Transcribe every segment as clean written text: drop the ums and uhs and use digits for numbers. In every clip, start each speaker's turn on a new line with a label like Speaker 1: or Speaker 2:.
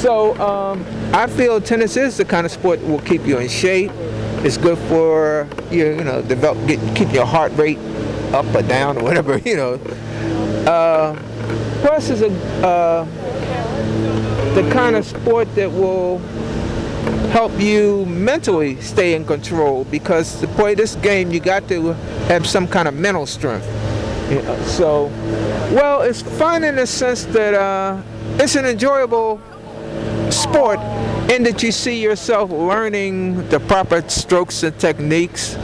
Speaker 1: So I feel tennis is the kind of sport that will keep you in shape. It's good for keep your heart rate up or down or whatever, Plus, it's the kind of sport that will help you mentally stay in control, because to play this game you got to have some kind of mental strength. So, well, it's fun in the sense that it's an enjoyable sport in that you see yourself learning the proper strokes and techniques.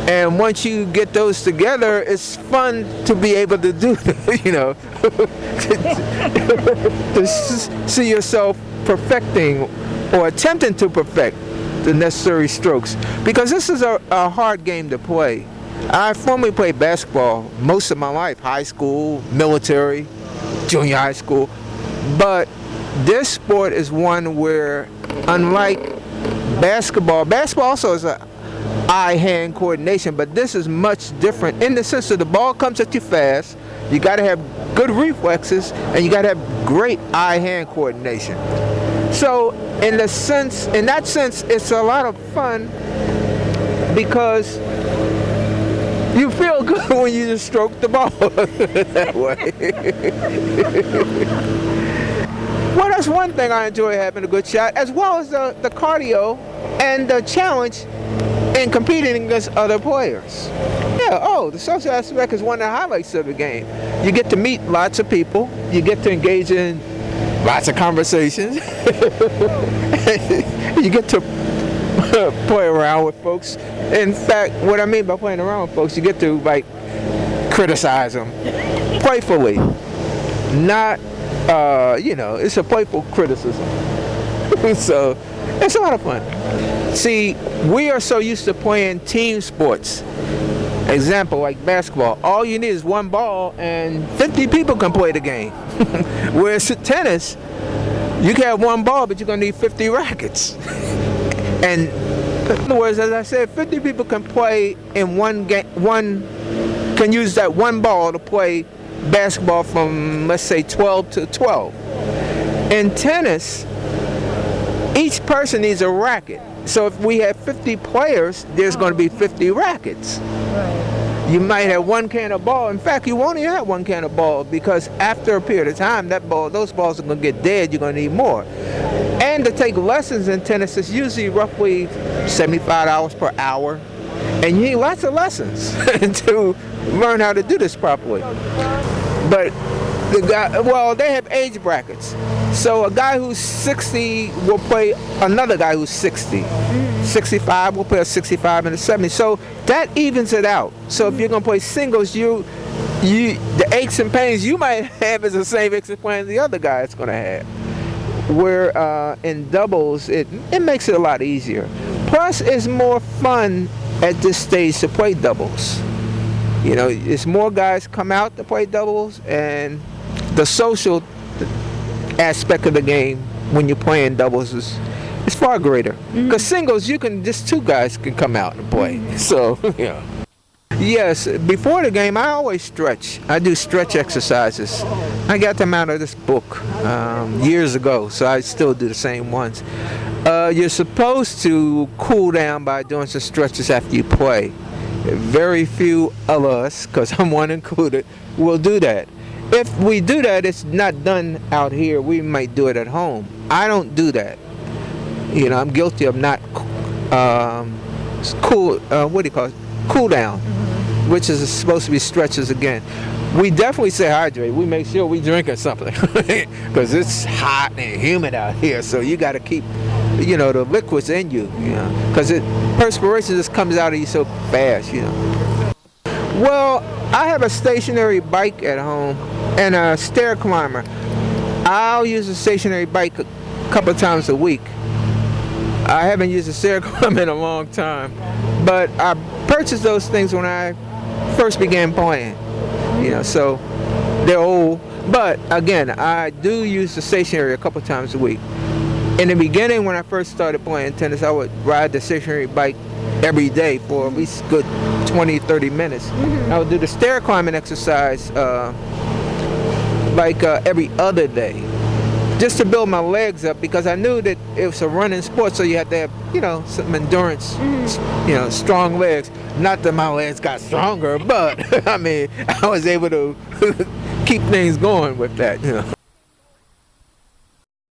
Speaker 1: And once you get those together, it's fun to be able to do, to see yourself perfecting or attempting to perfect the necessary strokes. Because this is a hard game to play. I formerly played basketball most of my life, high school, military, junior high school. But this sport is one where, unlike basketball also is a eye-hand coordination, but this is much different in the sense that the ball comes at you fast, you got to have good reflexes, and you got to have great eye-hand coordination. So in that sense, it's a lot of fun because you feel good when you just stroke the ball that way. Well, that's one thing I enjoy, having a good shot, as well as the cardio and the challenge in competing against other players. The social aspect is one of the highlights of the game. You get to meet lots of people. You get to engage in lots of conversations. You get to play around with folks. In fact, what I mean by playing around with folks, you get to criticize them playfully. Not, it's a playful criticism. So it's a lot of fun. See, we are so used to playing team sports. Example, like basketball. All you need is one ball and 50 people can play the game. Whereas tennis, you can have one ball, but you're going to need 50 rackets. And in other words, as I said, 50 people can play in one game. Can use that one ball to play basketball from, let's say, 12 to 12. In tennis, each person needs a racket. So if we have 50 players, there's going to be 50 rackets. You might have one can of ball. In fact, you won't even have one can of ball, because after a period of time, those balls are going to get dead. You're going to need more. And to take lessons in tennis is usually roughly $75 per hour. And you need lots of lessons to learn how to do this properly. But they have age brackets. So a guy who's 60 will play another guy who's 60. 65 will play a 65 and a 70. So that evens it out. So if you're going to play singles, the aches and pains you might have is the same aches and pains the other guy is going to have. Where in doubles, it makes it a lot easier. Plus, it's more fun at this stage to play doubles. It's more guys come out to play doubles, and the social aspect of the game when you're playing doubles is far greater. Because singles, just two guys can come out and play. So, Yes, before the game, I always stretch. I do stretch exercises. I got them out of this book years ago, so I still do the same ones. You're supposed to cool down by doing some stretches after you play. Very few of us, because I'm one included, will do that. If we do that, it's not done out here. We might do it at home. I don't do that. I'm guilty of not cool down, which is supposed to be stretches again. We definitely stay hydrated. We make sure we drinking something because it's hot and humid out here. So you got to keep, the liquids in you, because perspiration just comes out of you so fast, Well, I have a stationary bike at home and a stair climber. I'll use a stationary bike a couple of times a week. I haven't used a stair climber in a long time, but I purchased those things when I first began playing, so they're old. But again, I do use the stationary a couple of times a week. In the beginning, when I first started playing tennis, I would ride the stationary bike every day for at least good 20, 30 minutes. I would do the stair climbing exercise every other day. just to build my legs up, because I knew that it was a running sport, so you had to have, some endurance, strong legs. Not that my legs got stronger, but I mean, I was able to keep things going with that.